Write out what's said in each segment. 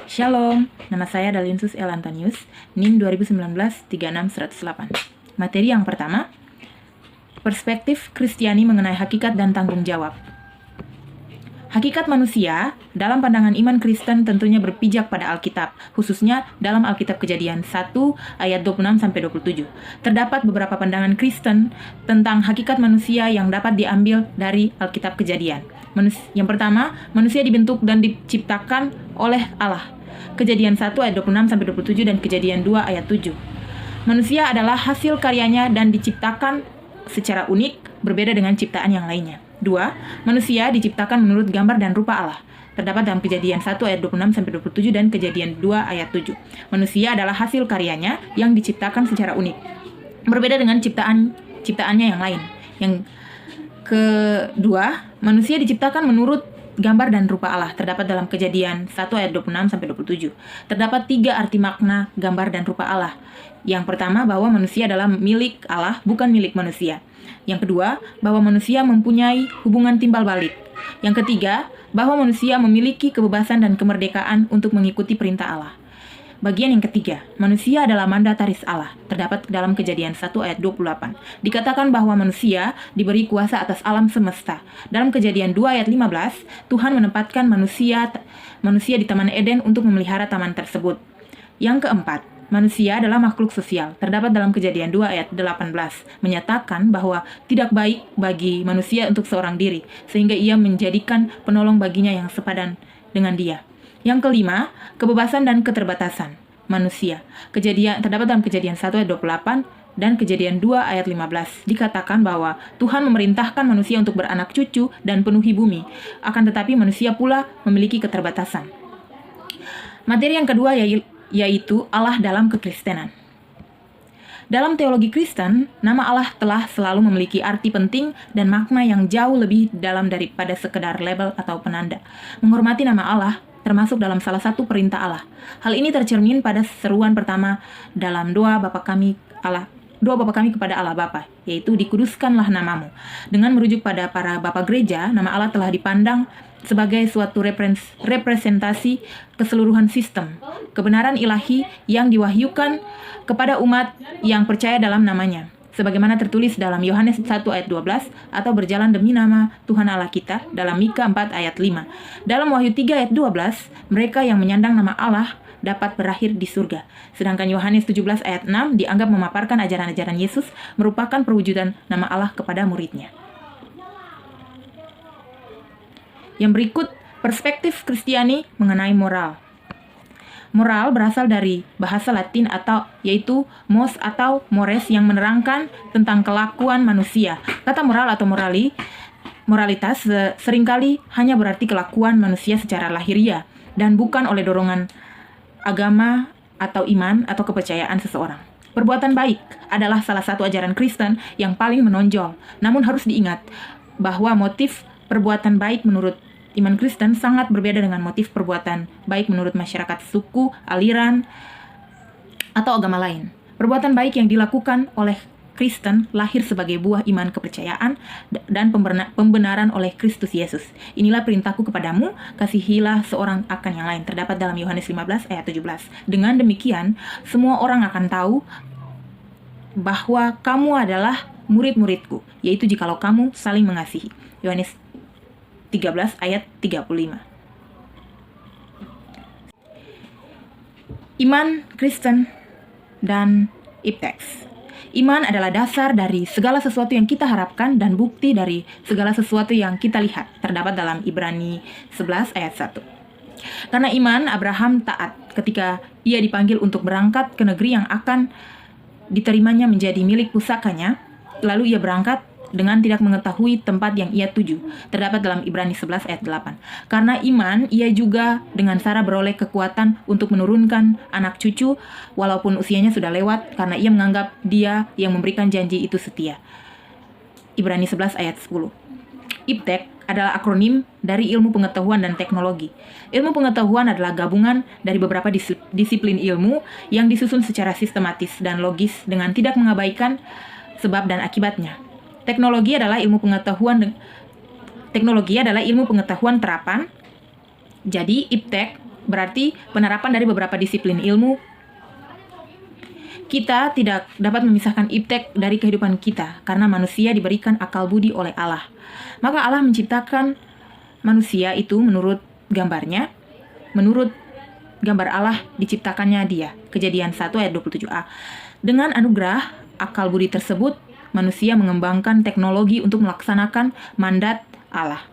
Shalom, nama saya Dalinsus L. Antonius, NIM 2019-36108. Materi yang pertama, perspektif Kristiani mengenai hakikat dan tanggung jawab. Hakikat manusia dalam pandangan iman Kristen tentunya berpijak pada Alkitab, khususnya dalam Alkitab Kejadian 1 ayat 26-27. Terdapat beberapa pandangan Kristen tentang hakikat manusia yang dapat diambil dari Alkitab Kejadian. Yang pertama, manusia dibentuk dan diciptakan oleh Allah. Kejadian 1 ayat 26-27 dan Kejadian 2 ayat 7. Manusia adalah hasil karyanya dan diciptakan secara unik, berbeda dengan ciptaan yang lainnya. 2. Manusia diciptakan menurut gambar dan rupa Allah. Terdapat dalam Kejadian 1 ayat 26-27 dan Kejadian 2 ayat 7. Manusia adalah hasil karyanya yang diciptakan secara unik, berbeda dengan ciptaannya yang lain. Yang kedua, manusia diciptakan menurut gambar dan rupa Allah. Terdapat dalam Kejadian 1 ayat 26-27. Terdapat 3 arti makna gambar dan rupa Allah. Yang pertama, bahwa manusia adalah milik Allah, bukan milik manusia. Yang kedua, bahwa manusia mempunyai hubungan timbal balik. Yang ketiga, bahwa manusia memiliki kebebasan dan kemerdekaan untuk mengikuti perintah Allah. Bagian yang ketiga, manusia adalah mandataris Allah. Terdapat dalam Kejadian 1 ayat 28. Dikatakan bahwa manusia diberi kuasa atas alam semesta. Dalam Kejadian 2 ayat 15, Tuhan menempatkan manusia di Taman Eden untuk memelihara taman tersebut. Yang keempat, manusia adalah makhluk sosial. Terdapat dalam Kejadian 2 ayat 18, menyatakan bahwa tidak baik bagi manusia untuk seorang diri, sehingga ia menjadikan penolong baginya yang sepadan dengan dia. Yang kelima, kebebasan dan keterbatasan manusia. Terdapat dalam Kejadian 1 ayat 28 dan Kejadian 2 ayat 15. Dikatakan bahwa Tuhan memerintahkan manusia untuk beranak cucu dan penuhi bumi. Akan tetapi manusia pula memiliki keterbatasan. Materi yang kedua yaitu Allah dalam kekristenan. Dalam teologi Kristen, nama Allah telah selalu memiliki arti penting dan makna yang jauh lebih dalam daripada sekedar label atau penanda. Menghormati nama Allah termasuk dalam salah satu perintah Allah. Hal ini tercermin pada seruan pertama dalam doa Bapa kami kepada Allah Bapa, yaitu dikuduskanlah namamu. Dengan merujuk pada para bapa gereja, nama Allah telah dipandang sebagai suatu representasi keseluruhan sistem kebenaran ilahi yang diwahyukan kepada umat yang percaya dalam namanya. Sebagaimana tertulis dalam Yohanes 1 ayat 12, atau berjalan demi nama Tuhan Allah kita dalam Mika 4 ayat 5. Dalam Wahyu 3 ayat 12, mereka yang menyandang nama Allah dapat berakhir di surga. Sedangkan Yohanes 17 ayat 6 dianggap memaparkan ajaran-ajaran Yesus merupakan perwujudan nama Allah kepada muridnya. Yang berikut, perspektif Kristiani mengenai moral. Moral berasal dari bahasa Latin yaitu mos atau mores yang menerangkan tentang kelakuan manusia. Kata moral atau moralitas seringkali hanya berarti kelakuan manusia secara lahiriah dan bukan oleh dorongan agama atau iman atau kepercayaan seseorang. Perbuatan baik adalah salah satu ajaran Kristen yang paling menonjol. Namun harus diingat bahwa motif perbuatan baik menurut iman Kristen sangat berbeda dengan motif perbuatan baik menurut masyarakat suku, aliran, atau agama lain. Perbuatan baik yang dilakukan oleh Kristen lahir sebagai buah iman kepercayaan dan pembenaran oleh Kristus Yesus. Inilah perintahku kepadamu, kasihilah seorang akan yang lain. Terdapat dalam Yohanes 15 ayat 17. Dengan demikian, semua orang akan tahu bahwa kamu adalah murid-muridku, yaitu jikalau kamu saling mengasihi. Yohanes 13 ayat 35. Iman Kristen dan ipteks. Iman adalah dasar dari segala sesuatu yang kita harapkan dan bukti dari segala sesuatu yang kita lihat. Terdapat dalam Ibrani 11 ayat 1. Karena iman, Abraham taat ketika ia dipanggil untuk berangkat ke negeri yang akan diterimanya menjadi milik pusakanya. Lalu ia berangkat dengan tidak mengetahui tempat yang ia tuju. Terdapat dalam Ibrani 11 ayat 8. Karena iman, ia juga dengan Sarah beroleh kekuatan untuk menurunkan anak cucu walaupun usianya sudah lewat, karena ia menganggap dia yang memberikan janji itu setia. Ibrani 11 ayat 10. Iptek adalah akronim dari ilmu pengetahuan dan teknologi. Ilmu pengetahuan adalah gabungan dari beberapa disiplin ilmu yang disusun secara sistematis dan logis dengan tidak mengabaikan sebab dan akibatnya. Teknologi adalah ilmu pengetahuan terapan. Jadi iptek berarti penerapan dari beberapa disiplin ilmu. Kita tidak dapat memisahkan iptek dari kehidupan kita karena manusia diberikan akal budi oleh Allah. Maka Allah menciptakan manusia itu menurut gambarnya, menurut gambar Allah diciptakannya dia. Kejadian 1 ayat 27a. Dengan anugerah akal budi tersebut, manusia mengembangkan teknologi untuk melaksanakan mandat Allah.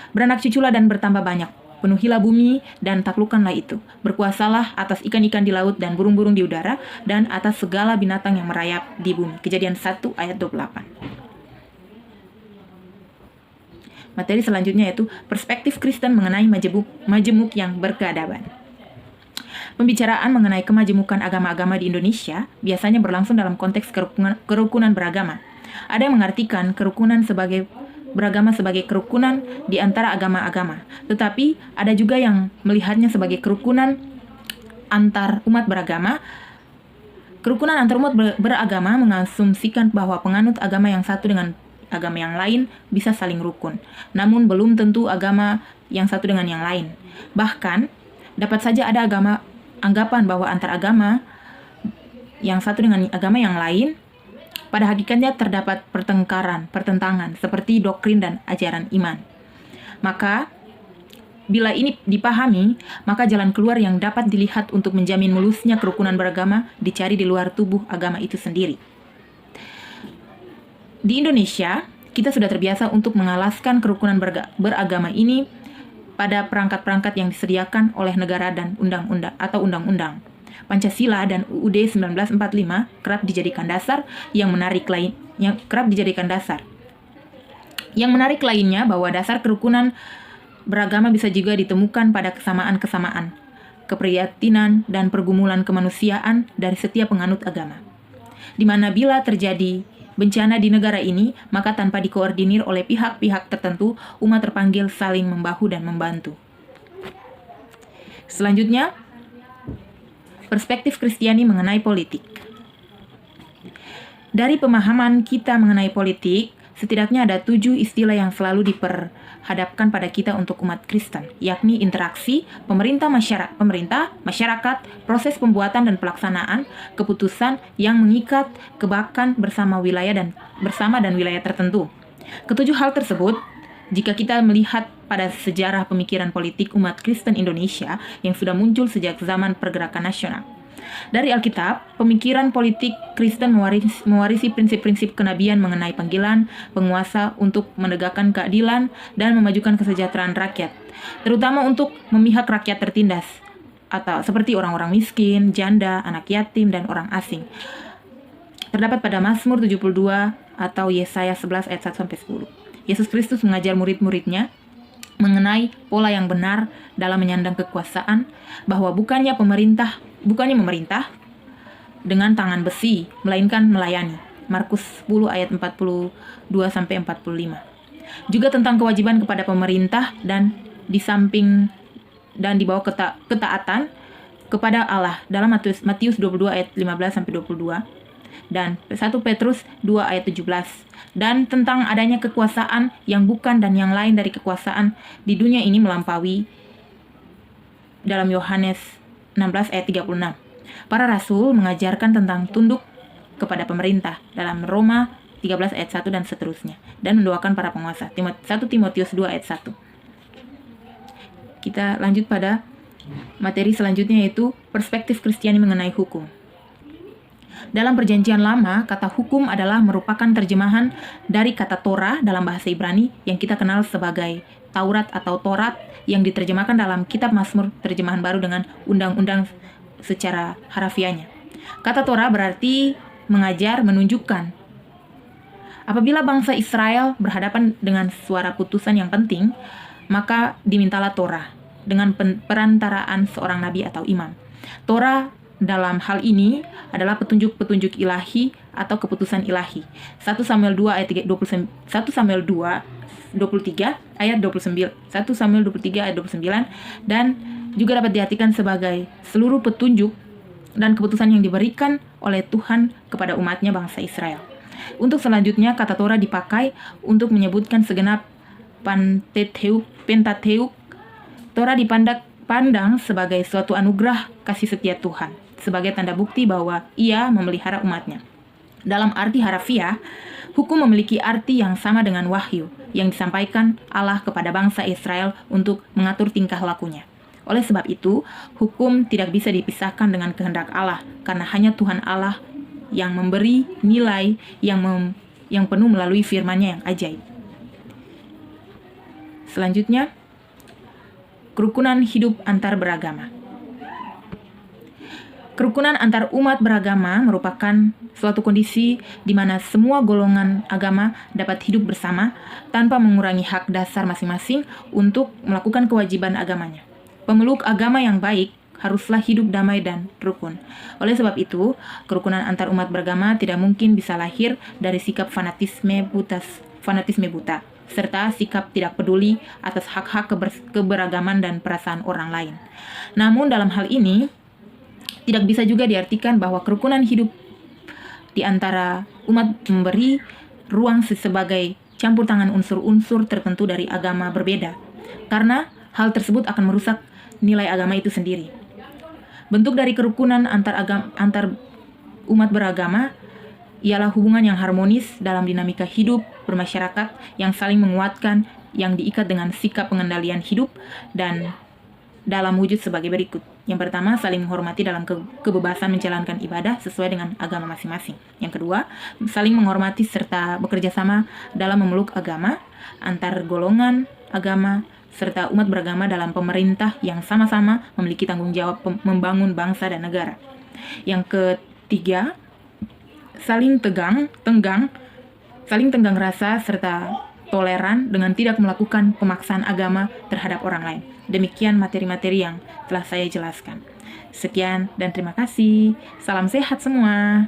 Beranak cuculah dan bertambah banyak. Penuhilah bumi dan taklukkanlah itu. Berkuasalah atas ikan-ikan di laut dan burung-burung di udara dan atas segala binatang yang merayap di bumi. Kejadian 1 ayat 28. Materi selanjutnya yaitu perspektif Kristen mengenai majemuk yang berkeadaban. Pembicaraan mengenai kemajemukan agama-agama di Indonesia biasanya berlangsung dalam konteks kerukunan beragama. Ada yang mengartikan kerukunan beragama sebagai kerukunan di antara agama-agama. Tetapi ada juga yang melihatnya sebagai kerukunan antar umat beragama. Kerukunan antar umat beragama mengasumsikan bahwa penganut agama yang satu dengan agama yang lain bisa saling rukun. Namun belum tentu agama yang satu dengan yang lain. Bahkan dapat saja ada anggapan bahwa antar agama yang satu dengan agama yang lain pada hakikatnya terdapat pertentangan seperti doktrin dan ajaran iman. Maka, bila ini dipahami, maka jalan keluar yang dapat dilihat untuk menjamin mulusnya kerukunan beragama dicari di luar tubuh agama itu sendiri. Di Indonesia, kita sudah terbiasa untuk mengalaskan kerukunan beragama ini pada perangkat-perangkat yang disediakan oleh negara dan undang-undang. Pancasila dan UUD 1945 kerap dijadikan dasar yang menarik lainnya bahwa dasar kerukunan beragama bisa juga ditemukan pada kesamaan-kesamaan, keprihatinan dan pergumulan kemanusiaan dari setiap penganut agama. Di mana bila terjadi bencana di negara ini, maka tanpa dikoordinir oleh pihak-pihak tertentu, umat terpanggil saling membahu dan membantu. Selanjutnya, perspektif Kristiani mengenai politik. Dari pemahaman kita mengenai politik, setidaknya ada 7 istilah yang selalu diperhadapkan pada kita untuk umat Kristen, yakni interaksi, pemerintah, masyarakat, proses pembuatan dan pelaksanaan, keputusan yang mengikat, kebakan bersama dan wilayah tertentu. Ketujuh hal tersebut, jika kita melihat pada sejarah pemikiran politik umat Kristen Indonesia yang sudah muncul sejak zaman pergerakan nasional. Dari Alkitab, pemikiran politik Kristen mewarisi prinsip-prinsip kenabian mengenai panggilan penguasa untuk menegakkan keadilan dan memajukan kesejahteraan rakyat, terutama untuk memihak rakyat tertindas, atau seperti orang-orang miskin, janda, anak yatim, dan orang asing. Terdapat pada Mazmur 72 atau Yesaya 11 ayat 1-10. Yesus Kristus mengajar murid-muridnya mengenai pola yang benar dalam menyandang kekuasaan, bahwa bukannya memerintah dengan tangan besi, melainkan melayani. Markus 10 ayat 42-45. Juga tentang kewajiban kepada pemerintah dan di bawah ketaatan kepada Allah dalam Matius 22 ayat 15-22 dan 1 Petrus 2 ayat 17. Dan tentang adanya kekuasaan yang bukan dan yang lain dari kekuasaan di dunia ini melampaui dalam Yohanes 16 ayat 36. Para rasul mengajarkan tentang tunduk kepada pemerintah dalam Roma 13 ayat 1 dan seterusnya, dan mendoakan para penguasa. 1 Timotius 2 ayat 1. Kita lanjut pada materi selanjutnya, yaitu perspektif Kristiani mengenai hukum. Dalam Perjanjian Lama, kata hukum adalah merupakan terjemahan dari kata Torah dalam bahasa Ibrani yang kita kenal sebagai Taurat atau Torat, yang diterjemahkan dalam Kitab Mazmur terjemahan baru dengan undang-undang secara harafiahnya. Kata Torah berarti mengajar, menunjukkan. Apabila bangsa Israel berhadapan dengan suara putusan yang penting, maka dimintalah Torah dengan perantaraan seorang nabi atau imam. Torah dalam hal ini adalah petunjuk-petunjuk ilahi atau keputusan ilahi. 1 Samuel 2 ayat 23 ayat 29. 1 Samuel 23 ayat 29, dan juga dapat diartikan sebagai seluruh petunjuk dan keputusan yang diberikan oleh Tuhan kepada umatnya bangsa Israel. Untuk selanjutnya, kata Torah dipakai untuk menyebutkan segenap Pentateuk. Torah dipandang sebagai suatu anugerah kasih setia Tuhan, sebagai tanda bukti bahwa Ia memelihara umatnya. Dalam arti harafiah, hukum memiliki arti yang sama dengan wahyu yang disampaikan Allah kepada bangsa Israel untuk mengatur tingkah lakunya. Oleh sebab itu, hukum tidak bisa dipisahkan dengan kehendak Allah, karena hanya Tuhan Allah yang memberi nilai yang penuh melalui firman-Nya yang ajaib. Selanjutnya, kerukunan hidup antar beragama. Kerukunan antar umat beragama merupakan suatu kondisi di mana semua golongan agama dapat hidup bersama tanpa mengurangi hak dasar masing-masing untuk melakukan kewajiban agamanya. Pemeluk agama yang baik haruslah hidup damai dan rukun. Oleh sebab itu, kerukunan antar umat beragama tidak mungkin bisa lahir dari sikap fanatisme buta, serta sikap tidak peduli atas hak-hak keberagaman dan perasaan orang lain. Namun dalam hal ini, tidak bisa juga diartikan bahwa kerukunan hidup di antara umat memberi ruang sebagai campur tangan unsur-unsur tertentu dari agama berbeda, karena hal tersebut akan merusak nilai agama itu sendiri. Bentuk dari kerukunan antar umat beragama ialah hubungan yang harmonis dalam dinamika hidup bermasyarakat yang saling menguatkan, yang diikat dengan sikap pengendalian hidup dan dalam wujud sebagai berikut. Yang pertama, saling menghormati dalam kebebasan menjalankan ibadah sesuai dengan agama masing-masing. Yang kedua, saling menghormati serta bekerja sama dalam memeluk agama antar golongan agama serta umat beragama dalam pemerintah yang sama-sama memiliki tanggung jawab membangun bangsa dan negara. Yang ketiga, saling tenggang rasa serta toleran dengan tidak melakukan pemaksaan agama terhadap orang lain. Demikian materi-materi yang telah saya jelaskan. Sekian dan terima kasih. Salam sehat semua.